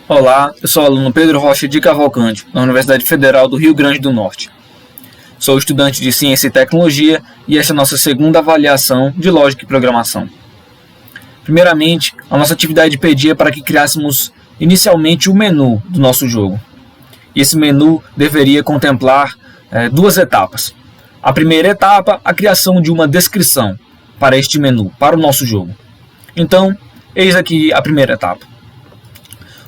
Olá, eu sou o aluno Pedro Rocha de Cavalcante, da Universidade Federal do Rio Grande do Norte. Sou estudante de Ciência e Tecnologia e esta é a nossa segunda avaliação de Lógica e Programação. Primeiramente, a nossa atividade pedia para que criássemos inicialmente o menu do nosso jogo. E esse menu deveria contemplar duas etapas. A primeira etapa, a criação de uma descrição para este menu, para o nosso jogo. Então, eis aqui a primeira etapa.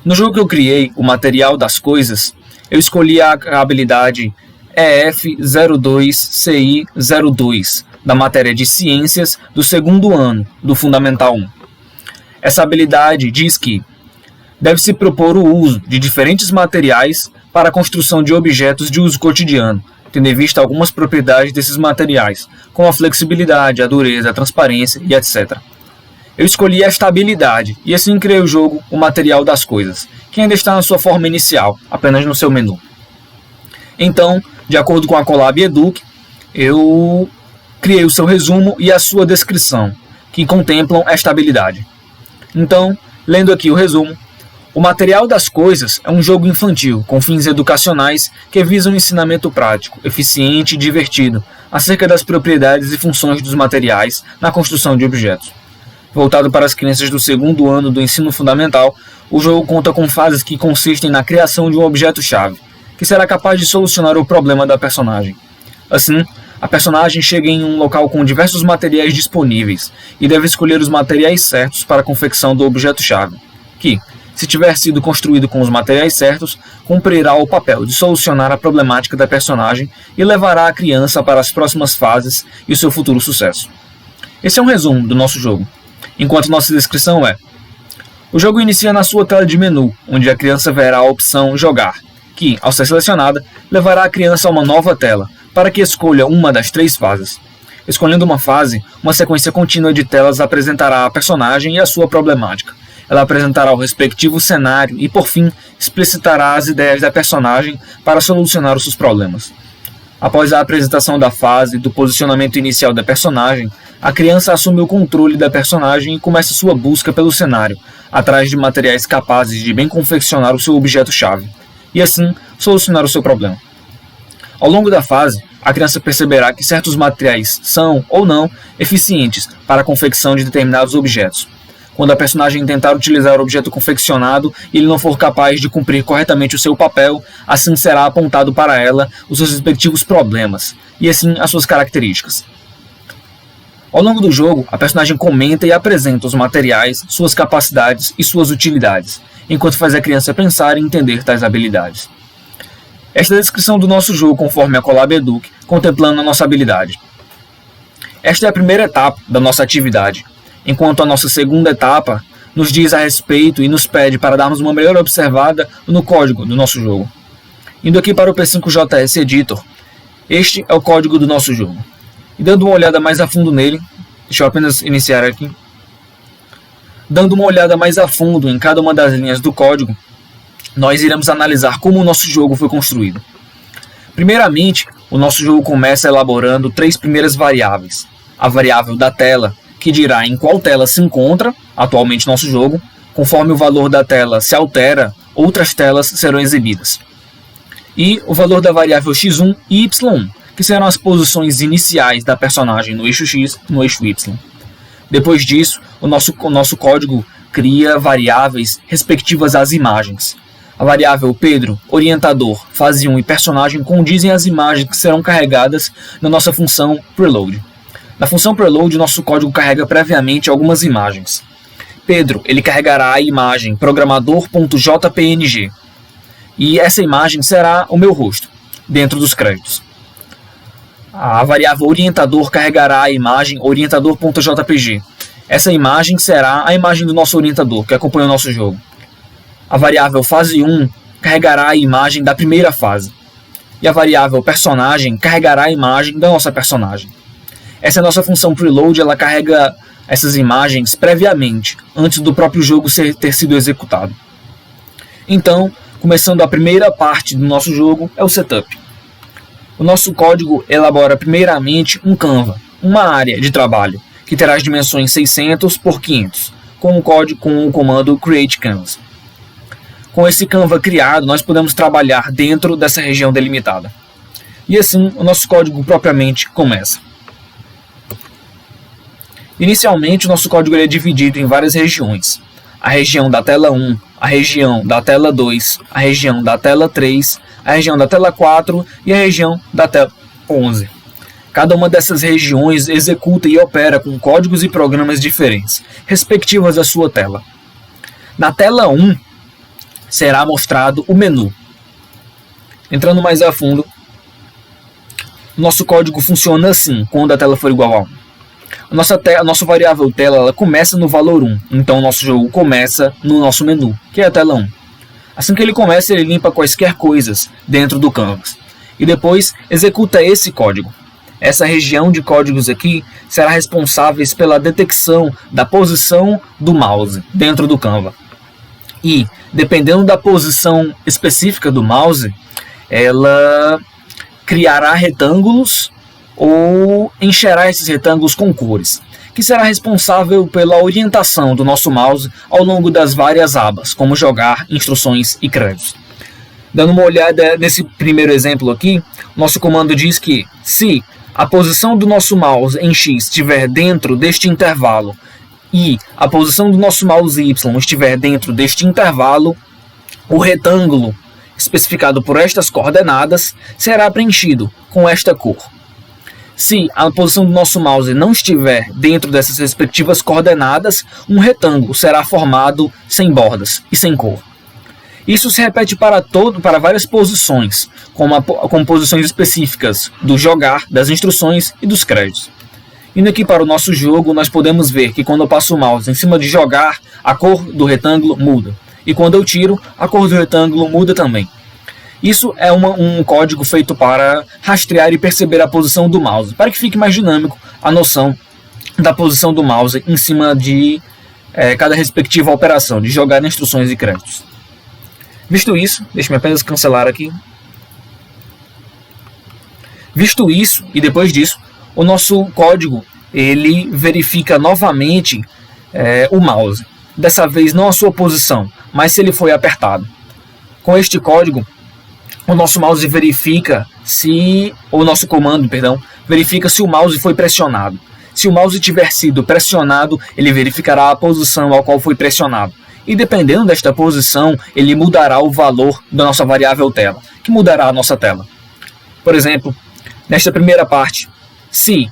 No jogo que eu criei, o material das coisas, eu escolhi a habilidade EF02CI02 da matéria de Ciências do segundo ano do Fundamental 1. Essa habilidade diz que deve-se propor o uso de diferentes materiais para a construção de objetos de uso cotidiano, tendo em vista algumas propriedades desses materiais, como a flexibilidade, a dureza, a transparência e etc. Eu escolhi esta habilidade e assim criei o jogo, o material das coisas, que ainda está na sua forma inicial, apenas no seu menu. Então, de acordo com a Colab Educ, eu criei o seu resumo e a sua descrição, que contemplam esta habilidade. Então, lendo aqui o resumo, o material das coisas é um jogo infantil, com fins educacionais que visam um ensinamento prático, eficiente e divertido, acerca das propriedades e funções dos materiais na construção de objetos. Voltado para as crianças do segundo ano do ensino fundamental, o jogo conta com fases que consistem na criação de um objeto-chave, que será capaz de solucionar o problema da personagem. Assim, a personagem chega em um local com diversos materiais disponíveis e deve escolher os materiais certos para a confecção do objeto-chave, que, se tiver sido construído com os materiais certos, cumprirá o papel de solucionar a problemática da personagem e levará a criança para as próximas fases e o seu futuro sucesso. Esse é um resumo do nosso jogo, enquanto nossa descrição é: o jogo inicia na sua tela de menu, onde a criança verá a opção Jogar, que, ao ser selecionada, levará a criança a uma nova tela, para que escolha uma das 3 fases. Escolhendo uma fase, uma sequência contínua de telas apresentará a personagem e a sua problemática. Ela apresentará o respectivo cenário e, por fim, explicitará as ideias da personagem para solucionar os seus problemas. Após a apresentação da fase e do posicionamento inicial da personagem, a criança assume o controle da personagem e começa sua busca pelo cenário, atrás de materiais capazes de bem confeccionar o seu objeto-chave, e assim solucionar o seu problema. Ao longo da fase, a criança perceberá que certos materiais são, ou não, eficientes para a confecção de determinados objetos. Quando a personagem tentar utilizar o objeto confeccionado e ele não for capaz de cumprir corretamente o seu papel, assim será apontado para ela os seus respectivos problemas, e assim as suas características. Ao longo do jogo, a personagem comenta e apresenta os materiais, suas capacidades e suas utilidades, enquanto faz a criança pensar e entender tais habilidades. Esta é a descrição do nosso jogo conforme a Colab Educ, contemplando a nossa habilidade. Esta é a primeira etapa da nossa atividade, enquanto a nossa segunda etapa nos diz a respeito e nos pede para darmos uma melhor observada no código do nosso jogo. Indo aqui para o P5JS Editor, este é o código do nosso jogo. E dando uma olhada mais a fundo nele, deixa eu apenas iniciar aqui. Dando uma olhada mais a fundo em cada uma das linhas do código, nós iremos analisar como o nosso jogo foi construído. Primeiramente, o nosso jogo começa elaborando 3 primeiras variáveis. A variável da tela, que dirá em qual tela se encontra atualmente nosso jogo. Conforme o valor da tela se altera, outras telas serão exibidas. E o valor da variável x1 e y1, que serão as posições iniciais da personagem no eixo x e no eixo y. Depois disso, o nosso código cria variáveis respectivas às imagens. A variável Pedro, orientador, fase 1 e personagem condizem as imagens que serão carregadas na nossa função preload. Na função preload, nosso código carrega previamente algumas imagens. Pedro, ele carregará a imagem programador.jpng e essa imagem será o meu rosto, dentro dos créditos. A variável orientador carregará a imagem orientador.jpg. Essa imagem será a imagem do nosso orientador, que acompanha o nosso jogo. A variável fase 1 carregará a imagem da primeira fase. E a variável personagem carregará a imagem da nossa personagem. Essa é a nossa função preload, ela carrega essas imagens previamente, antes do próprio jogo ter sido executado. Então, começando a primeira parte do nosso jogo, é o setup. O nosso código elabora primeiramente um Canva, uma área de trabalho, que terá as dimensões 600 por 500, com o comando create canvas. com esse Canva criado, nós podemos trabalhar dentro dessa região delimitada. E assim, o nosso código propriamente começa. Inicialmente, o nosso código é dividido em várias regiões. A região da tela 1, a região da tela 2, a região da tela 3, a região da tela 4 e a região da tela 11. Cada uma dessas regiões executa e opera com códigos e programas diferentes, respectivas à sua tela. Na tela 1, será mostrado o menu. Entrando mais a fundo, nosso código funciona assim, quando a tela for igual a 1. A nossa variável tela ela começa no valor 1, então o nosso jogo começa no nosso menu, que é a tela 1. Assim que ele começa, ele limpa quaisquer coisas dentro do canvas, e depois executa esse código. Essa região de códigos aqui será responsável pela detecção da posição do mouse dentro do Canva. E, dependendo da posição específica do mouse, ela criará retângulos ou encherá esses retângulos com cores, que será responsável pela orientação do nosso mouse ao longo das várias abas, como jogar, instruções e créditos. Dando uma olhada nesse primeiro exemplo aqui, nosso comando diz que se a posição do nosso mouse em X estiver dentro deste intervalo e a posição do nosso mouse Y estiver dentro deste intervalo, o retângulo especificado por estas coordenadas será preenchido com esta cor. Se a posição do nosso mouse não estiver dentro dessas respectivas coordenadas, um retângulo será formado sem bordas e sem cor. Isso se repete para várias posições, como posições específicas do jogar, das instruções e dos créditos. Indo aqui para o nosso jogo, nós podemos ver que quando eu passo o mouse em cima de jogar, a cor do retângulo muda. E quando eu tiro, a cor do retângulo muda também. Isso é um código feito para rastrear e perceber a posição do mouse, para que fique mais dinâmico a noção da posição do mouse em cima de cada respectiva operação, de jogar, instruções e créditos. Visto isso, deixe-me apenas cancelar aqui. Visto isso, e depois disso, o nosso código ele verifica novamente o mouse. Dessa vez não a sua posição, mas se ele foi apertado. Com este código, o nosso mouse verifica se o nosso comando, verifica se o mouse foi pressionado. Se o mouse tiver sido pressionado, ele verificará a posição ao qual foi pressionado. E dependendo desta posição, ele mudará o valor da nossa variável tela, que mudará a nossa tela. Por exemplo, nesta primeira parte, se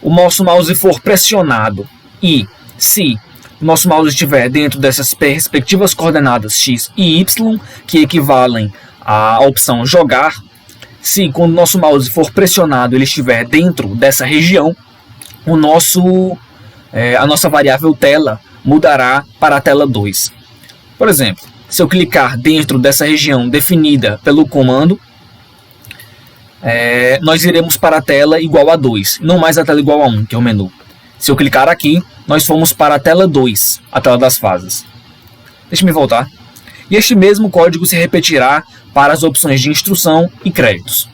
o nosso mouse for pressionado e se o nosso mouse estiver dentro dessas respectivas coordenadas x e y, que equivalem à opção jogar, se quando o nosso mouse for pressionado ele estiver dentro dessa região, a nossa variável tela mudará para a tela 2. Por exemplo, se eu clicar dentro dessa região definida pelo comando, nós iremos para a tela igual a 2, não mais a tela igual a 1, que é o menu. Se eu clicar aqui, nós fomos para a tela 2, a tela das fases. Deixa-me voltar. E este mesmo código se repetirá para as opções de instrução e créditos.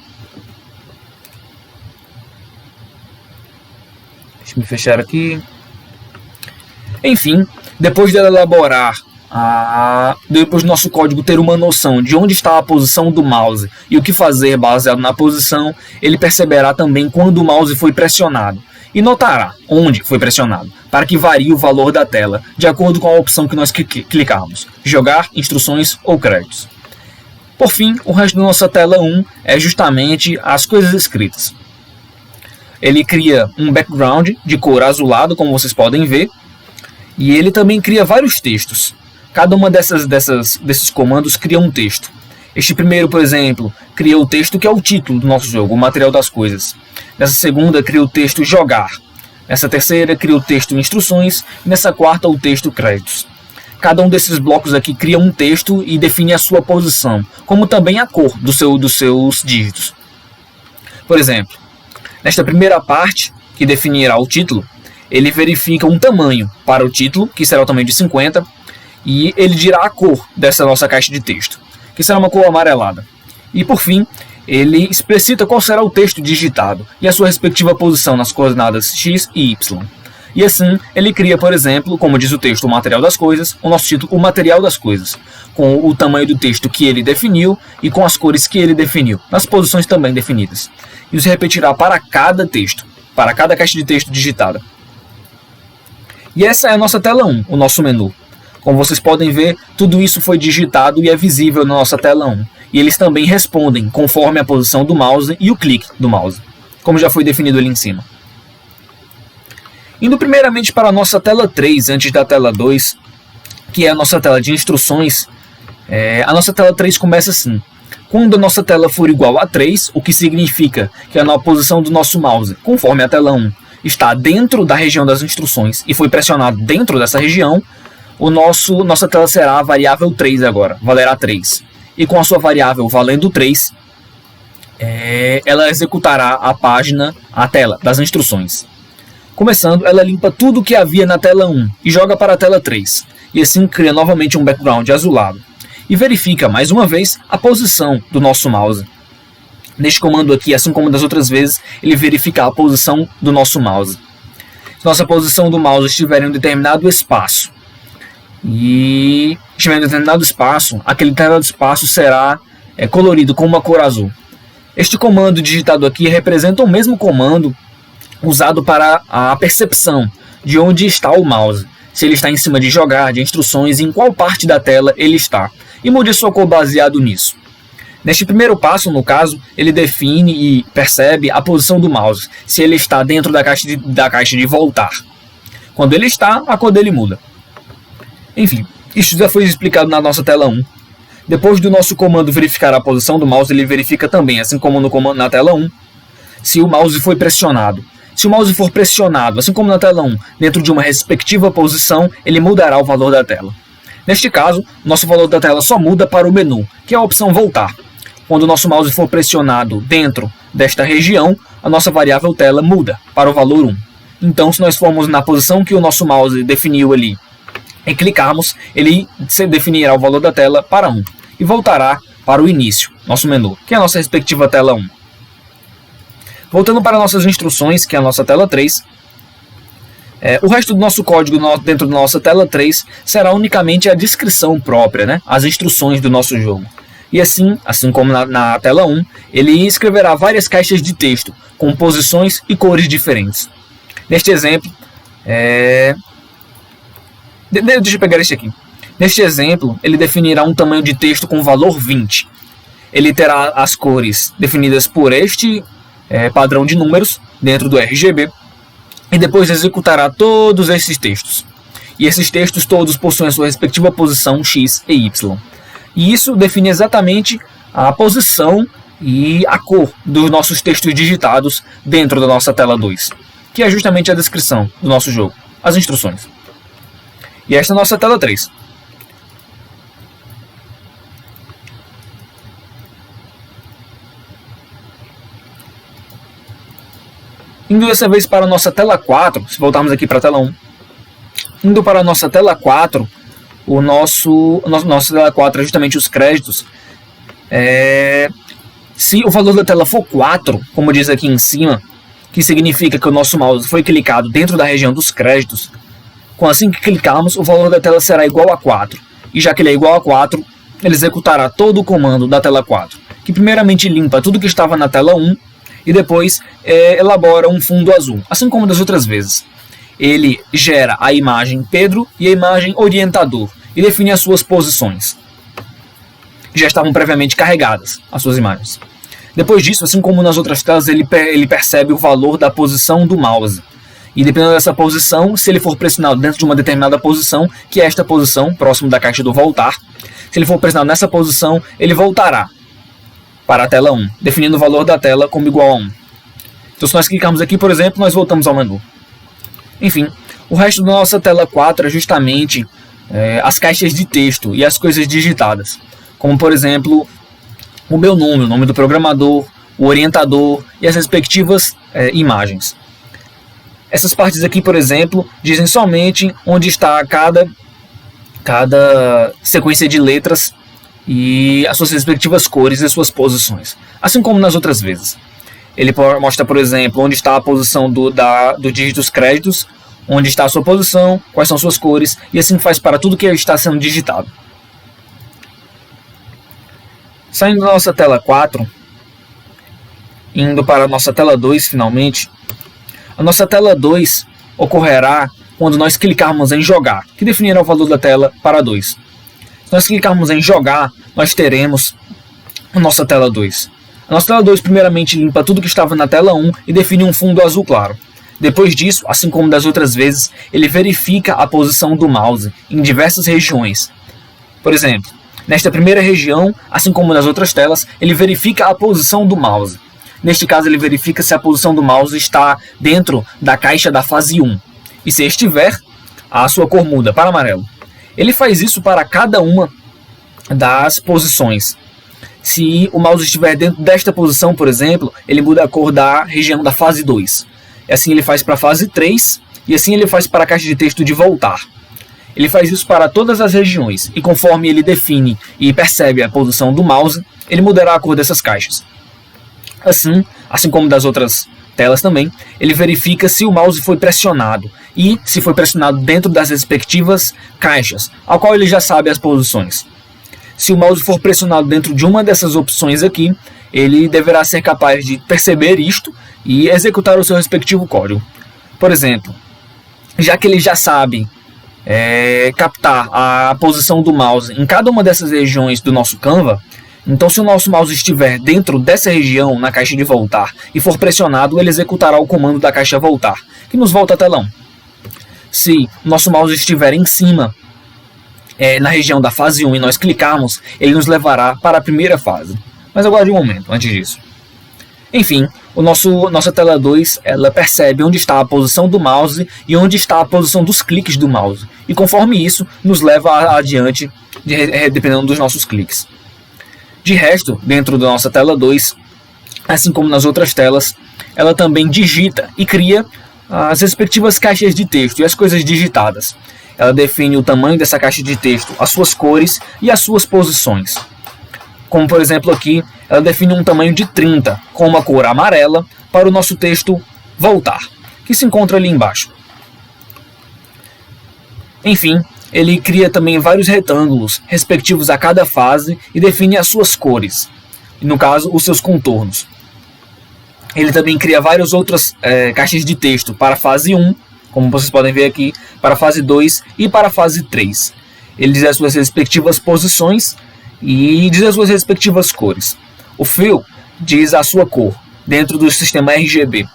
Deixa-me fechar aqui. Enfim, depois de elaborar, depois do nosso código ter uma noção de onde está a posição do mouse e o que fazer baseado na posição, ele perceberá também quando o mouse foi pressionado e notará onde foi pressionado, para que varie o valor da tela, de acordo com a opção que nós clicarmos, jogar, instruções ou créditos. Por fim, o resto da nossa tela 1 é justamente as coisas escritas. Ele cria um background de cor azulado, como vocês podem ver, e ele também cria vários textos. Cada uma desses comandos cria um texto. Este primeiro, por exemplo, cria o texto que é o título do nosso jogo, o material das coisas. Nessa segunda, cria o texto jogar. Nessa terceira, cria o texto instruções. E nessa quarta, o texto créditos. Cada um desses blocos aqui cria um texto e define a sua posição, como também a cor dos seus dígitos. Por exemplo, nesta primeira parte, que definirá o título, ele verifica um tamanho para o título, que será o tamanho de 50, e ele dirá a cor dessa nossa caixa de texto, que será uma cor amarelada. E por fim, ele explicita qual será o texto digitado e a sua respectiva posição nas coordenadas x e y. E assim, ele cria, por exemplo, como diz o texto, o material das coisas, o nosso título, o material das coisas, com o tamanho do texto que ele definiu e com as cores que ele definiu, nas posições também definidas. Isso repetirá para cada texto, para cada caixa de texto digitada. E essa é a nossa tela 1, o nosso menu. Como vocês podem ver, tudo isso foi digitado e é visível na nossa tela 1. E eles também respondem conforme a posição do mouse e o clique do mouse, como já foi definido ali em cima. Indo primeiramente para a nossa tela 3, antes da tela 2, que é a nossa tela de instruções, a nossa tela 3 começa assim. Quando a nossa tela for igual a 3, o que significa que a posição do nosso mouse, conforme a tela 1, está dentro da região das instruções e foi pressionado dentro dessa região, nossa tela será a variável 3 agora, valerá 3. E com a sua variável valendo 3, ela executará a tela das instruções. Começando, ela limpa tudo o que havia na tela 1 e joga para a tela 3, e assim cria novamente um background azulado. E verifica, mais uma vez, a posição do nosso mouse. Neste comando aqui, assim como das outras vezes, ele verifica a posição do nosso mouse. Se nossa posição do mouse estiver em um determinado espaço, aquele determinado espaço será colorido com uma cor azul. Este comando digitado aqui representa o mesmo comando usado para a percepção de onde está o mouse, se ele está em cima de jogar, de instruções e em qual parte da tela ele está, e mude sua cor baseado nisso. Neste primeiro passo, no caso, ele define e percebe a posição do mouse, se ele está dentro da caixa de voltar. Quando ele está, a cor dele muda. Enfim, isso já foi explicado na nossa tela 1. Depois do nosso comando verificar a posição do mouse, ele verifica também, assim como no comando na tela 1, se o mouse foi pressionado. Se o mouse for pressionado, assim como na tela 1, dentro de uma respectiva posição, ele mudará o valor da tela. Neste caso, nosso valor da tela só muda para o menu, que é a opção voltar. Quando o nosso mouse for pressionado dentro desta região, a nossa variável tela muda para o valor 1. Então, se nós formos na posição que o nosso mouse definiu ali e clicarmos, ele definirá o valor da tela para 1 e voltará para o início, nosso menu, que é a nossa respectiva tela 1. Voltando para nossas instruções, que é a nossa tela 3, o resto do nosso código dentro da nossa tela 3 será unicamente a descrição própria, né? As instruções do nosso jogo. E assim como na tela 1, ele escreverá várias caixas de texto com posições e cores diferentes. Neste exemplo, deixa eu pegar este aqui. Neste exemplo, ele definirá um tamanho de texto com valor 20. Ele terá as cores definidas por este padrão de números dentro do RGB e depois executará todos esses textos. E esses textos todos possuem a sua respectiva posição X e Y. E isso define exatamente a posição e a cor dos nossos textos digitados dentro da nossa tela 2, que é justamente a descrição do nosso jogo, as instruções. E esta é a nossa tela 3. Indo dessa vez para a nossa tela 4, se voltarmos aqui para a tela 1, indo para a nossa tela 4, nossa tela 4 é justamente os créditos. Se o valor da tela for 4, como diz aqui em cima, que significa que o nosso mouse foi clicado dentro da região dos créditos, assim que clicarmos, o valor da tela será igual a 4. E já que ele é igual a 4, ele executará todo o comando da tela 4, que primeiramente limpa tudo que estava na tela 1, e depois elabora um fundo azul, assim como das outras vezes. Ele gera a imagem Pedro e a imagem orientador e define as suas posições. Já estavam previamente carregadas as suas imagens. Depois disso, assim como nas outras telas, ele percebe o valor da posição do mouse. E dependendo dessa posição, se ele for pressionado dentro de uma determinada posição, que é esta posição, próximo da caixa do voltar, se ele for pressionado nessa posição, ele voltará para a tela 1, definindo o valor da tela como igual a 1. Então, se nós clicarmos aqui, por exemplo, nós voltamos ao menu. Enfim, o resto da nossa tela 4 é justamente as caixas de texto e as coisas digitadas, como, por exemplo, o meu nome, o nome do programador, o orientador e as respectivas imagens. Essas partes aqui, por exemplo, dizem somente onde está cada sequência de letras e as suas respectivas cores e suas posições, assim como nas outras vezes. Ele mostra, por exemplo, onde está a posição do dígito dos créditos, onde está a sua posição, quais são suas cores, e assim faz para tudo que está sendo digitado. Saindo da nossa tela 4, indo para a nossa tela 2 finalmente, a nossa tela 2 ocorrerá quando nós clicarmos em jogar, que definirá o valor da tela para 2. Se nós clicarmos em jogar, nós teremos a nossa tela 2. A nossa tela 2 primeiramente limpa tudo que estava na tela 1 e define um fundo azul claro. Depois disso, assim como das outras vezes, ele verifica a posição do mouse em diversas regiões. Por exemplo, nesta primeira região, assim como nas outras telas, ele verifica a posição do mouse. Neste caso, ele verifica se a posição do mouse está dentro da caixa da fase 1. E se estiver, a sua cor muda para amarelo. Ele faz isso para cada uma das posições. Se o mouse estiver dentro desta posição, por exemplo, ele muda a cor da região da fase 2. E assim ele faz para a fase 3, e assim ele faz para a caixa de texto de voltar. Ele faz isso para todas as regiões, e conforme ele define e percebe a posição do mouse, ele mudará a cor dessas caixas. Assim como das outras telas também, ele verifica se o mouse foi pressionado, e se foi pressionado dentro das respectivas caixas, ao qual ele já sabe as posições. Se o mouse for pressionado dentro de uma dessas opções aqui, ele deverá ser capaz de perceber isto e executar o seu respectivo código. Por exemplo, já que ele já sabe captar a posição do mouse em cada uma dessas regiões do nosso Canva, então se o nosso mouse estiver dentro dessa região na caixa de voltar e for pressionado, ele executará o comando da caixa voltar, que nos volta a telão. Se o nosso mouse estiver em cima, na região da fase 1 e nós clicarmos, ele nos levará para a primeira fase. Mas aguarde um momento antes disso. Enfim, nossa tela 2 ela percebe onde está a posição do mouse e onde está a posição dos cliques do mouse. E conforme isso, nos leva adiante, dependendo dos nossos cliques. De resto, dentro da nossa tela 2, assim como nas outras telas, ela também digita e cria as respectivas caixas de texto e as coisas digitadas. Ela define o tamanho dessa caixa de texto, as suas cores e as suas posições. Como por exemplo aqui, ela define um tamanho de 30, com uma cor amarela, para o nosso texto voltar, que se encontra ali embaixo. Enfim, ele cria também vários retângulos, respectivos a cada fase, e define as suas cores, e no caso, os seus contornos. Ele também cria várias outras caixas de texto para a fase 1, como vocês podem ver aqui, para a fase 2 e para a fase 3. Ele diz as suas respectivas posições e diz as suas respectivas cores. O fill diz a sua cor dentro do sistema RGB.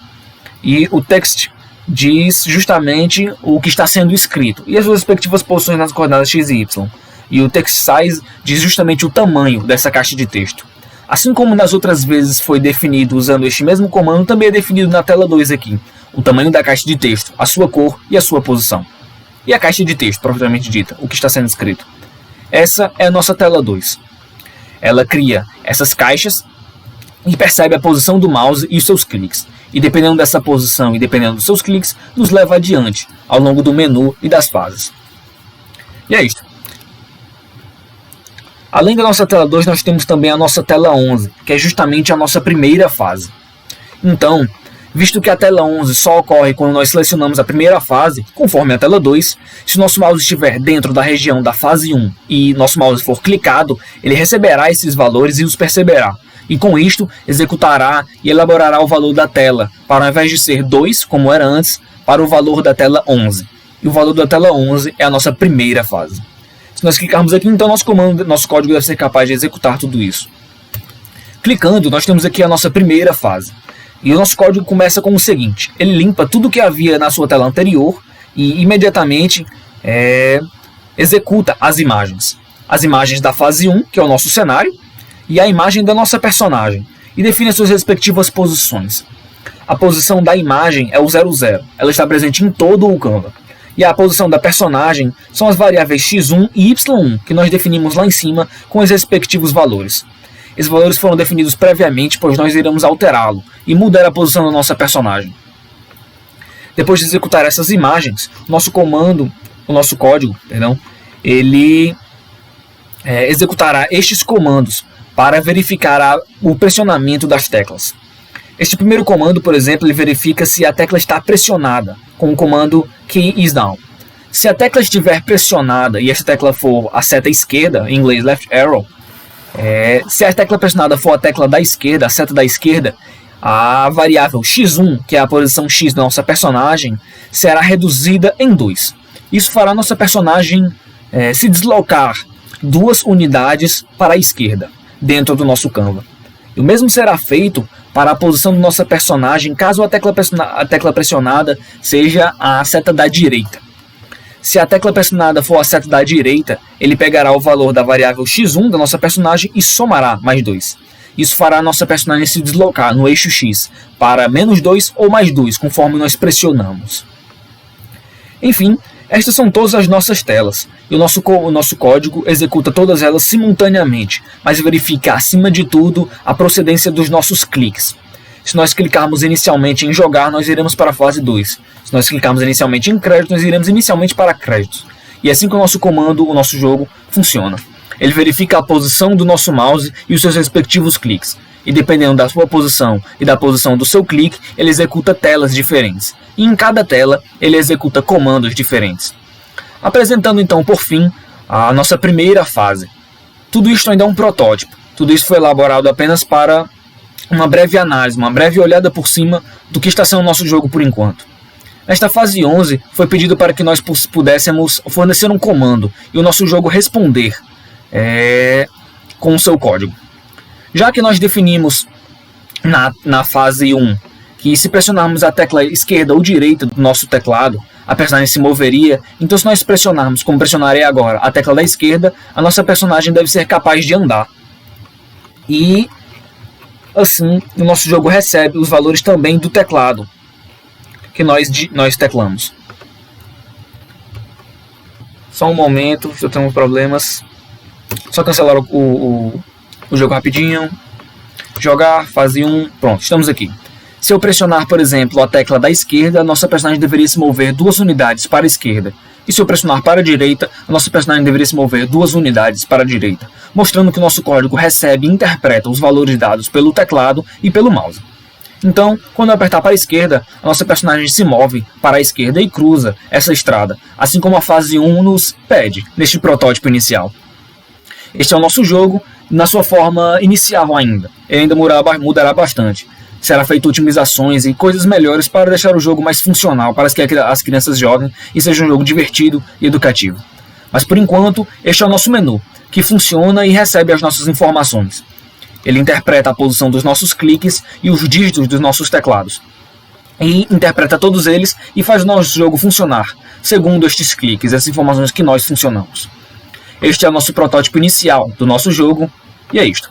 E o text diz justamente o que está sendo escrito e as suas respectivas posições nas coordenadas x e y. E o text size diz justamente o tamanho dessa caixa de texto. Assim como nas outras vezes foi definido usando este mesmo comando, também é definido na tela 2 aqui. O tamanho da caixa de texto, a sua cor e a sua posição. E a caixa de texto, propriamente dita, o que está sendo escrito. Essa é a nossa tela 2. Ela cria essas caixas e percebe a posição do mouse e os seus cliques. E dependendo dessa posição e dependendo dos seus cliques, nos leva adiante, ao longo do menu e das fases. E é isto. Além da nossa tela 2, nós temos também a nossa tela 11, que é justamente a nossa primeira fase. Então, visto que a tela 11 só ocorre quando nós selecionamos a primeira fase, conforme a tela 2, se o nosso mouse estiver dentro da região da fase 1 e nosso mouse for clicado, ele receberá esses valores e os perceberá. E com isto, executará e elaborará o valor da tela, para ao invés de ser 2, como era antes, para o valor da tela 11. E o valor da tela 11 é a nossa primeira fase. Se nós clicarmos aqui, então nosso código deve ser capaz de executar tudo isso. Clicando, nós temos aqui a nossa primeira fase. E o nosso código começa com o seguinte: ele limpa tudo que havia na sua tela anterior e imediatamente executa as imagens. As imagens da fase 1, que é o nosso cenário, e a imagem da nossa personagem, e define as suas respectivas posições. A posição da imagem é o 00, ela está presente em todo o Canva. E a posição da personagem são as variáveis x1 e y1, que nós definimos lá em cima com os respectivos valores. Esses valores foram definidos previamente, pois nós iremos alterá-lo e mudar a posição da nossa personagem. Depois de executar essas imagens, o nosso código, ele executará estes comandos para verificar o pressionamento das teclas. Este primeiro comando, por exemplo, ele verifica se a tecla está pressionada, com o comando Key is down. Se a tecla estiver pressionada e esta tecla for a seta esquerda, em inglês left arrow, se a tecla pressionada for a tecla da esquerda, a seta da esquerda, a variável x1, que é a posição x da nossa personagem, será reduzida em 2. Isso fará a nossa personagem se deslocar 2 unidades para a esquerda, dentro do nosso Canva. E o mesmo será feito para a posição da nossa personagem, caso a tecla pressionada seja a seta da direita. Se a tecla pressionada for a seta da direita, ele pegará o valor da variável x1 da nossa personagem e somará mais 2. Isso fará a nossa personagem se deslocar no eixo x para menos 2 ou mais 2, conforme nós pressionamos. Enfim, estas são todas as nossas telas, e o nosso código executa todas elas simultaneamente, mas verifica, acima de tudo, a procedência dos nossos cliques. Se nós clicarmos inicialmente em jogar, nós iremos para a fase 2. Se nós clicarmos inicialmente em crédito, nós iremos inicialmente para créditos. E assim que o nosso comando, o nosso jogo, funciona. Ele verifica a posição do nosso mouse e os seus respectivos cliques. E dependendo da sua posição e da posição do seu clique, ele executa telas diferentes. E em cada tela, ele executa comandos diferentes. Apresentando então, por fim, a nossa primeira fase. Tudo isto ainda é um protótipo. Tudo isso foi elaborado apenas para uma breve análise, uma breve olhada por cima do que está sendo o nosso jogo por enquanto. Nesta fase 11, foi pedido para que nós pudéssemos fornecer um comando e o nosso jogo responder com o seu código. Já que nós definimos na fase 1 que se pressionarmos a tecla esquerda ou direita do nosso teclado, a personagem se moveria, então se nós pressionarmos, como pressionarei agora, a tecla da esquerda, a nossa personagem deve ser capaz de andar. E assim, o nosso jogo recebe os valores também do teclado que nós teclamos. Só um momento, se eu tenho problemas. Só cancelar o jogo rapidinho. Jogar, fase 1, pronto, estamos aqui. Se eu pressionar, por exemplo, a tecla da esquerda, a nossa personagem deveria se mover 2 unidades para a esquerda. E se eu pressionar para a direita, a nossa personagem deveria se mover 2 unidades para a direita, mostrando que o nosso código recebe e interpreta os valores dados pelo teclado e pelo mouse. Então, quando eu apertar para a esquerda, a nossa personagem se move para a esquerda e cruza essa estrada, assim como a fase 1 nos pede, neste protótipo inicial. Este é o nosso jogo, na sua forma inicial ainda. Ele ainda mudará bastante. Será feito otimizações e coisas melhores para deixar o jogo mais funcional, para que as crianças joguem e seja um jogo divertido e educativo. Mas por enquanto, este é o nosso menu, que funciona e recebe as nossas informações. Ele interpreta a posição dos nossos cliques e os dígitos dos nossos teclados. E interpreta todos eles e faz o nosso jogo funcionar, segundo estes cliques, essas informações que nós funcionamos. Este é o nosso protótipo inicial do nosso jogo, e é isto.